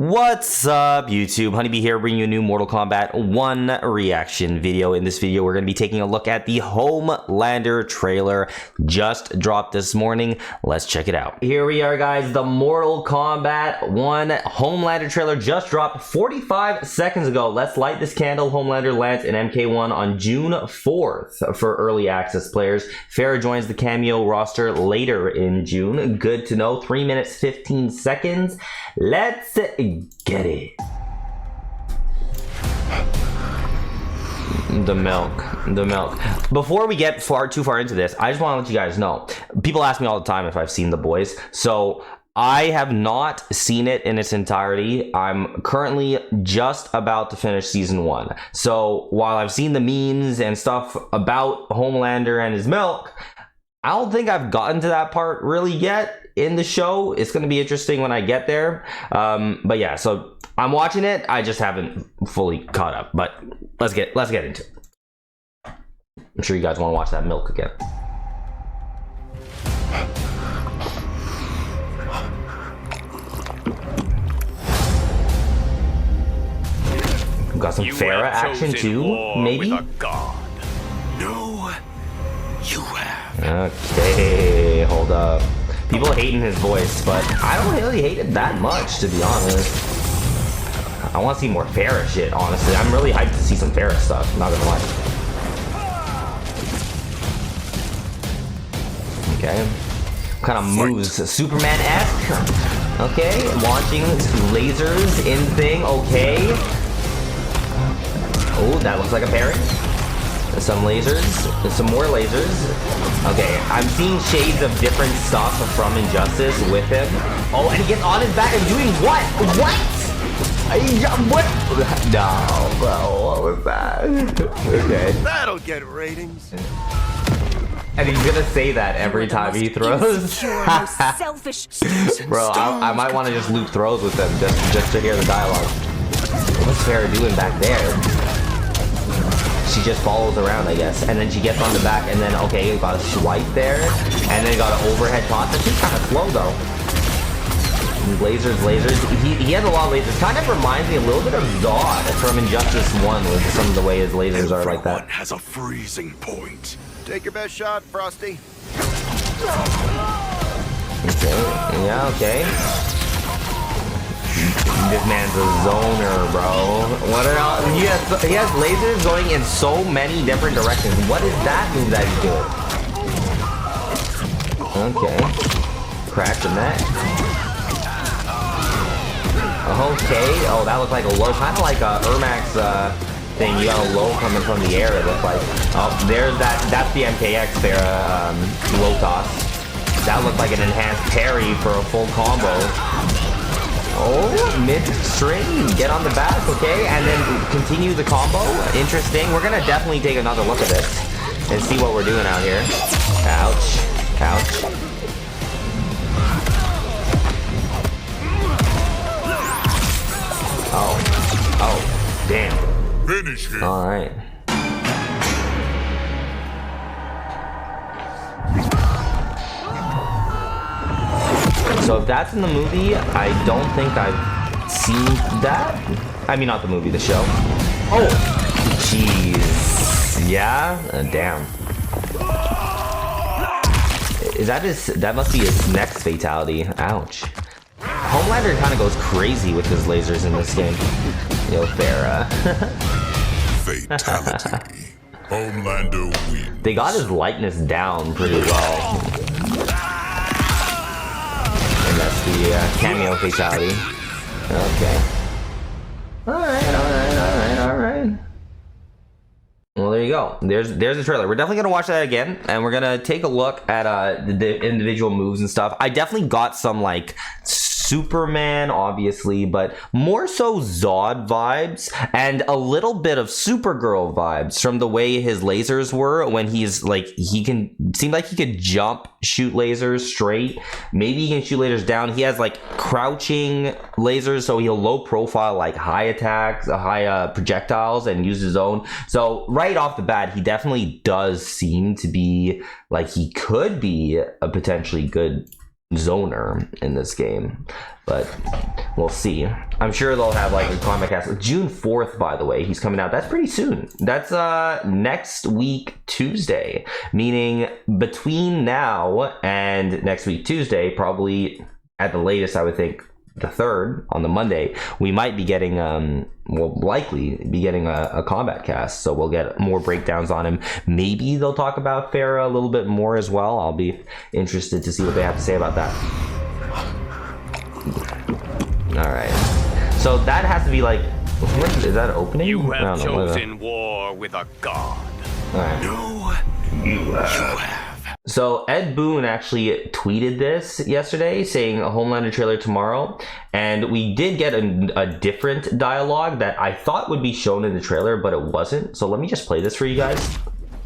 What's up, YouTube? HoneyBee here, bringing you a new Mortal Kombat 1 reaction video. In this video, we're going to be taking a look at the Homelander trailer. Just dropped this morning. Let's check it out. Here we are, guys. The Mortal Kombat 1 Homelander trailer just dropped 45 seconds ago. Let's light this candle. Homelander lands in MK1 on June 4th for early access players. Farrah joins the cameo roster later in June. Good to know. 3 minutes, 15 seconds. Let's get it. The milk. Before we get too far into this, I just want to let you guys know. People ask me all the time if I've seen The Boys. So I have not seen it in its entirety. I'm currently just about to finish season 1. So while I've seen the memes and stuff about Homelander and his milk, I don't think I've gotten to that part really yet in the show. It's going to be interesting when I get there. But yeah, so I'm watching it. I just haven't fully caught up, but let's get into it. I'm sure you guys want to watch that milk again. We've got some Farrah action too, maybe? No, you have. Okay, hold up. People hating his voice, but I don't really hate it that much, to be honest. I want to see more Farrah shit, honestly. I'm really hyped to see some Farrah stuff, not gonna lie. Okay. What kind of moves? Superman-esque? Okay, launching lasers in thing, okay. Oh, that looks like a parry. Some lasers, some more lasers. Okay, I'm seeing shades of different stuff from Injustice with him. Oh, and he gets on his back and doing what? What? What? No, bro, what was that? Okay. That'll get ratings. And he's gonna say that every time he throws. Selfish. Bro, I might want to just loop throws with them just to hear the dialogue. What's Farrah doing back there? She just follows around, I guess, and then she gets on the back, and then okay, got a swipe there, and then got an overhead toss. That's just kind of slow though. Lasers. He has a lot of lasers. Kind of reminds me a little bit of Zod from Injustice 1 with some of the way his lasers are like that. Everyone has a freezing point. Take your best shot, Frosty. Okay, yeah, okay. This man's a zoner, bro. What are all, he has lasers going in so many different directions. What is that move that he's doing? Okay. Crack the neck. Okay. Oh, that looks like a low. Kind of like a Ermax thing. You got a low coming from the air, it looks like. Oh, there's that. That's the MKX Farrah low toss. That looked like an enhanced parry for a full combo. Oh, mid-string, get on the back, okay, and then continue the combo. Interesting. We're gonna definitely take another look at this and see what we're doing out here. Ouch. Oh, damn. Finish him. All right. So if that's in the movie, I don't think I've seen that. I mean, not the movie, the show. Oh, jeez. Yeah? Damn. Is that his? That must be his next fatality. Ouch. Homelander kind of goes crazy with his lasers in this game. Yo, Farrah. Fatality. Homelander wins. They got his lightness down pretty well. And that's the cameo fatality. Okay. Alright. Well, there you go. There's the trailer. We're definitely going to watch that again. And we're going to take a look at the individual moves and stuff. I definitely got some, like, Superman, obviously, but more so Zod vibes and a little bit of Supergirl vibes from the way his lasers were when he's like, seemed like he could jump, shoot lasers straight. Maybe he can shoot lasers down. He has like crouching lasers, so he'll low profile like high attacks, high projectiles, and use his own. So right off the bat, he definitely does seem to be like he could be a potentially good zoner in this game, but we'll see. I'm sure they'll have like a comic cast. June 4th, by the way, he's coming out. That's pretty soon. That's next week Tuesday, meaning between now and next week Tuesday, probably at the latest, I would think the 3rd on the Monday, we might be getting we'll likely be getting a combat cast, so we'll get more breakdowns on him. Maybe they'll talk about Farah a little bit more as well. I'll be interested to see what they have to say about that. All right, so that has to be like, is that opening? You have chosen war with a god. All right. No, you have. So Ed Boon actually tweeted this yesterday, saying a Homelander trailer tomorrow, and we did get a different dialogue that I thought would be shown in the trailer, but it wasn't. So let me just play this for you guys.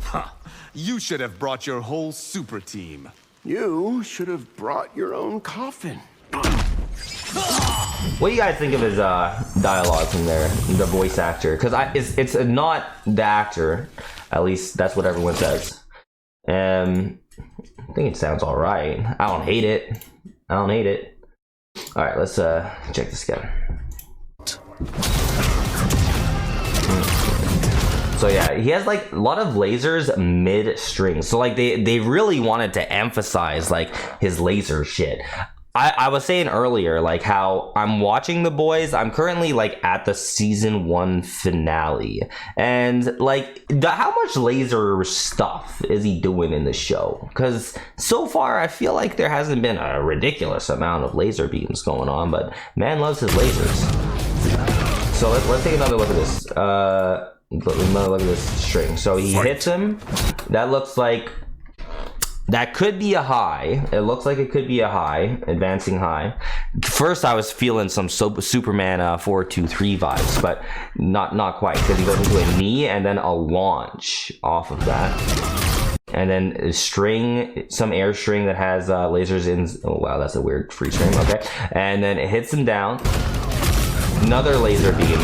Huh. You should have brought your whole super team. You should have brought your own coffin. What do you guys think of his dialogue from there, the voice actor? Because it's not the actor, at least that's what everyone says. I think it sounds all right. I don't hate it. All right, let's check this again. So yeah, he has like a lot of lasers mid string. So like they really wanted to emphasize like his laser shit. I was saying earlier, like how I'm watching The Boys. I'm currently like at the season 1 finale, and like how much laser stuff is he doing in the show? Because so far I feel like there hasn't been a ridiculous amount of laser beams going on, but man loves his lasers. So let's take another look at this. Another look at this string. So he hits him. That looks like. That could be a high. It looks like it could be a high, advancing high. First, I was feeling some Superman 423 vibes, but not quite, because he goes into a knee and then a launch off of that. And then a string, some air string that has lasers in. Oh, wow, that's a weird free string. Okay. And then it hits him down. Another laser beam.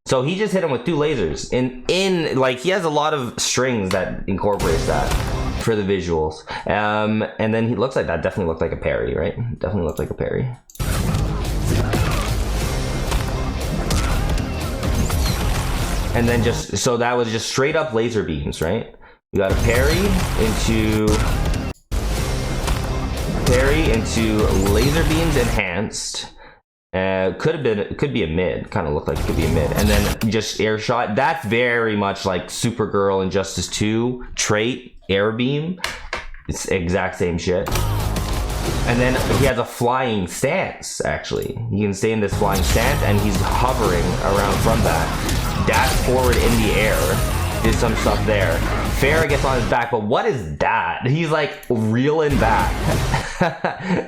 So he just hit him with 2 lasers. In like, he has a lot of strings that incorporates that for the visuals. And then he looks like that definitely looked like a parry, right? Definitely looked like a parry. And then just, so that was just straight up laser beams, right? You got a parry into laser beams enhanced. Could be a mid, kind of looked like it could be a mid, and then just air shot. That's very much like Supergirl and Justice 2 trait, air beam. It's exact same shit. And then he has a flying stance, actually. He can stay in this flying stance, and he's hovering around from that. Dash forward in the air. Did some stuff there. Farah gets on his back, but what is that? He's like reeling back.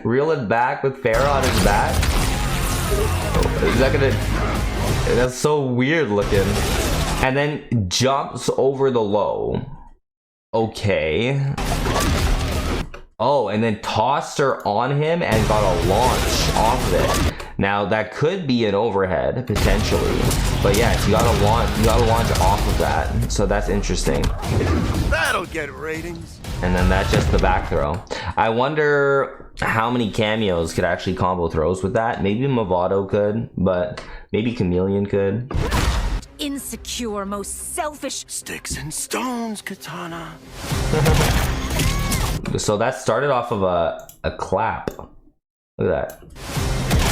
Reeling back with Farah on his back. Is that gonna... That's so weird looking. And then jumps over the low. Okay. Oh, and then tossed her on him and got a launch off of it. Now that could be an overhead potentially, but yes, you got a launch off of that. So that's interesting. That'll get ratings. And then that's just the back throw. I wonder how many cameos could actually combo throws with that. Maybe Movado could, but maybe Chameleon could. Insecure, most selfish. Sticks and stones, Katana. So that started off of a clap. Look at that.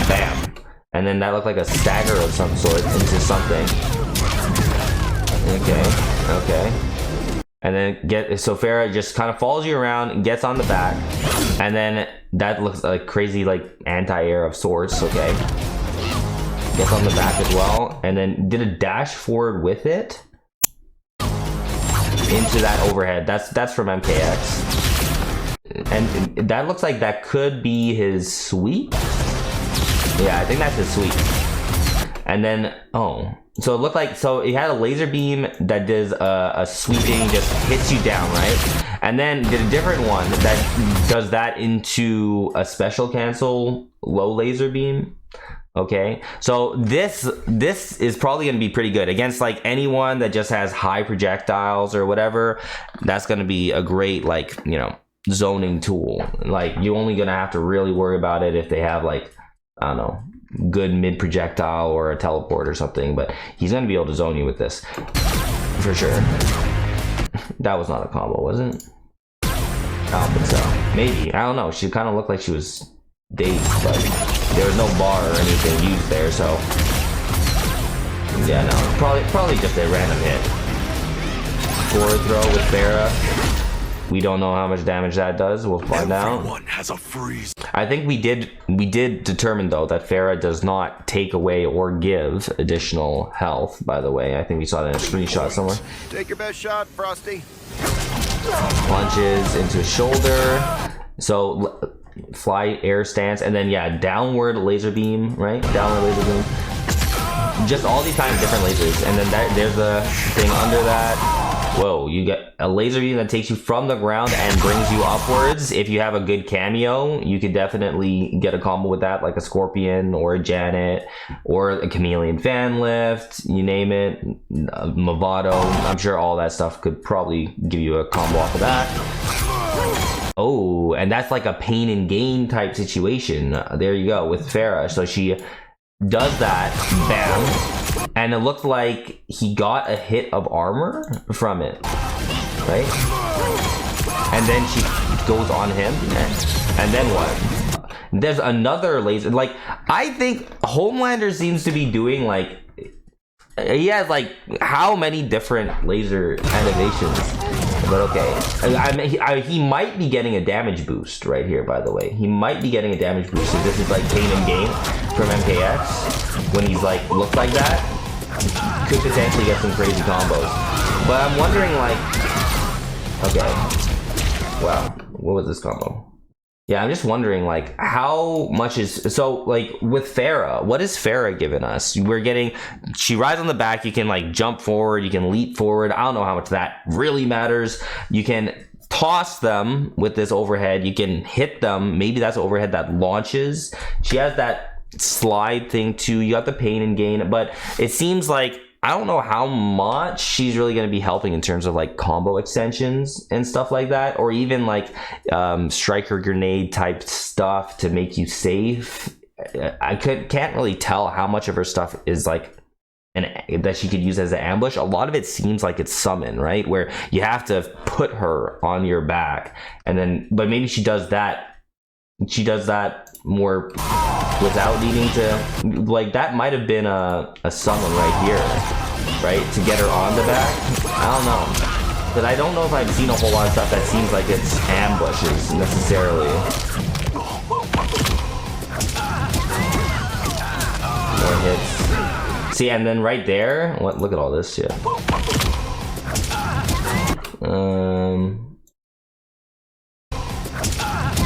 Bam. And then that looked like a stagger of some sort into something. Okay. And then so Farah just kind of follows you around, gets on the back, and then that looks like crazy like anti-air of sorts. Okay. Gets on the back as well, and then did a dash forward with it into that overhead. That's from MKX. And that looks like that could be his sweep. Yeah, I think that's his sweep. And then, oh, so it looked like, so he had a laser beam that does a sweeping, just hits you down, right? And then did a different one that does that into a special cancel low laser beam. Okay, so this is probably going to be pretty good against like anyone that just has high projectiles or whatever. That's going to be a great, like, you know, zoning tool. Like, you're only gonna have to really worry about it if they have, like, I don't know, good mid projectile or a teleport or something, but he's gonna be able to zone you with this for sure. That was not a combo, was it? I don't think so. Maybe, I don't know. She kind of looked like she was dazed, but there was no bar or anything used there, so yeah, no, probably just a random hit. Forward throw with Farah. We don't know how much damage that does. We'll find out. Everyone has a freeze. I think we did determine though that Farah does not take away or give additional health. By the way, I think we saw that in a screenshot somewhere. Take your best shot, Frosty. Punches into his shoulder. So fly air stance, and then yeah, downward laser beam, right? Downward laser beam. Just all these kind of different lasers, and then there's a thing under that. Whoa, you get a laser beam that takes you from the ground and brings you upwards. If you have a good cameo, you could definitely get a combo with that, like a Scorpion or a Janet or a Chameleon fan lift, you name it, Movado. I'm sure all that stuff could probably give you a combo off of that. Oh, and that's like a pain and gain type situation. There you go with Farah. So she does that, bam, and it looked like he got a hit of armor from it, right? And then she goes on him, and then what? There's another laser. Like, I think Homelander seems to be doing, like, he has like how many different laser animations? But okay, he might be getting a damage boost right here, by the way. He might be getting a damage boost. So this is like pain and gain from MKX. When he's like, looks like that, could potentially get some crazy combos. But I'm wondering, like, okay, wow, what was this combo? Yeah, I'm just wondering, like, how much is, so, like, with Farah, what is Farah giving us? We're getting, she rides on the back, you can, like, jump forward, you can leap forward. I don't know how much that really matters. You can toss them with this overhead, you can hit them, maybe that's overhead that launches. She has that slide thing too, you got the pain and gain, but it seems like, I don't know how much she's really going to be helping in terms of like combo extensions and stuff like that, or even like striker grenade type stuff to make you safe. I can't really tell how much of her stuff is like that she could use as an ambush. A lot of it seems like it's summon, right? Where you have to put her on your back, and then, but maybe she does that. She does that more without needing to, like, that might have been a summon right here, right? To get her on the back. I don't know. But I don't know if I've seen a whole lot of stuff that seems like it's ambushes necessarily. More hits. See, and then right there, what? Look at all this shit.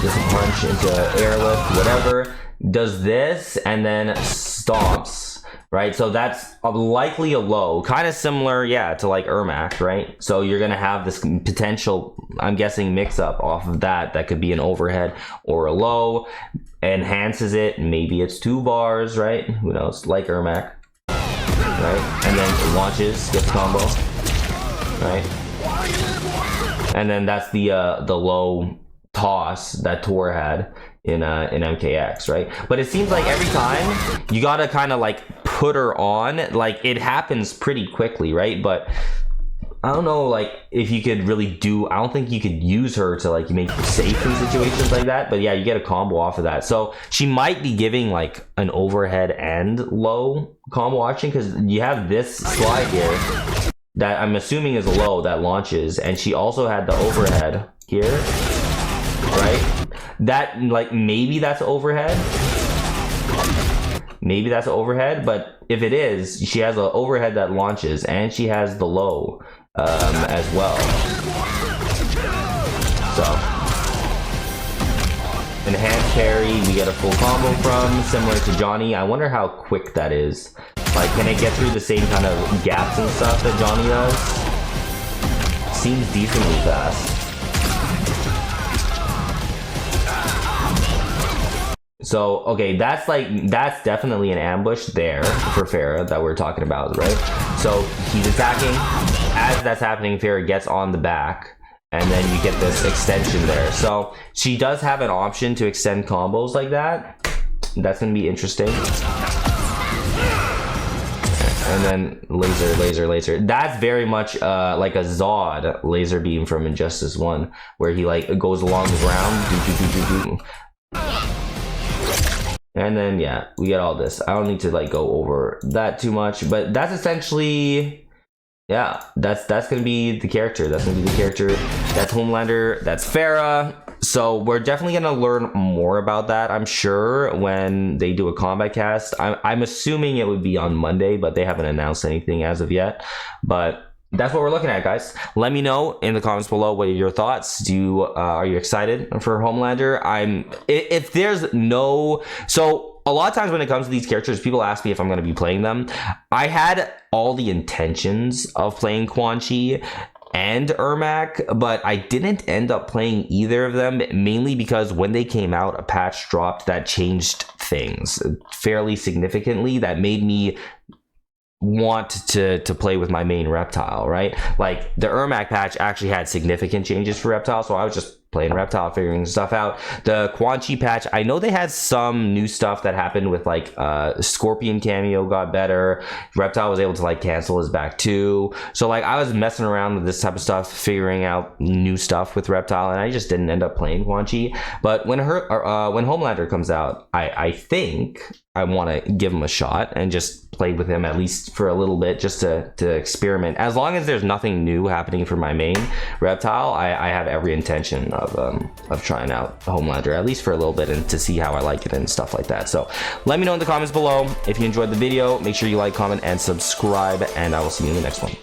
Just a punch into airlift, whatever. Does this and then stomps, right? So that's likely a low, kind of similar, yeah, to like Ermac, right? So you're gonna have this potential, I'm guessing, mix up off of that. That could be an overhead or a low. Enhances it, maybe it's 2 bars, right? Who knows? Like Ermac, right? And then launches, gets combo, right? And then that's the low toss that Tor had in MKX, right? But it seems like every time you gotta kind of like put her on, like it happens pretty quickly, right? But I don't know, like, if you could really do, I don't think you could use her to like make you safe in situations like that. But yeah, you get a combo off of that. So she might be giving like an overhead and low combo option, because you have this slide here that I'm assuming is a low that launches, and she also had the overhead here, right? That, like, maybe that's overhead. Maybe that's overhead, but if it is, she has an overhead that launches, and she has the low as well. So enhanced parry, we get a full combo from, similar to Johnny. I wonder how quick that is. Like, can it get through the same kind of gaps and stuff that Johnny does? Seems decently fast. So, okay, that's definitely an ambush there for Farah that we're talking about, right? So he's attacking. As that's happening, Farah gets on the back, and then you get this extension there. So she does have an option to extend combos like that. That's gonna be interesting. And then laser. That's very much like a Zod laser beam from Injustice 1, where he like goes along the ground. And then yeah, we get all this. I don't need to like go over that too much, but that's essentially, yeah, that's gonna be the character. That's Homelander. That's Farah. So we're definitely gonna learn more about that, I'm sure, when they do a combat cast. I'm assuming it would be on Monday, but they haven't announced anything as of yet. But that's what we're looking at, guys. Let me know in the comments below what are your thoughts. Are you excited for Homelander? If there's no, so a lot of times when it comes to these characters, people ask me if I'm going to be playing them. I had all the intentions of playing Quan Chi and Ermac, but I didn't end up playing either of them, mainly because when they came out, a patch dropped that changed things fairly significantly, that made me want to play with my main Reptile, right? Like the Ermac patch actually had significant changes for Reptile, so I was just playing Reptile, figuring stuff out. The Quan Chi patch, I know they had some new stuff that happened with like Scorpion cameo got better. Reptile was able to like cancel his back too. So like I was messing around with this type of stuff, figuring out new stuff with Reptile, and I just didn't end up playing Quan Chi. But when Homelander comes out, I think I want to give him a shot and just play with him at least for a little bit, just to experiment. As long as there's nothing new happening for my main Reptile, I have every intention of trying out Homelander at least for a little bit, and to see how I like it and stuff like that. So let me know in the comments below if you enjoyed the video. Make sure you like, comment, and subscribe, and I will see you in the next one.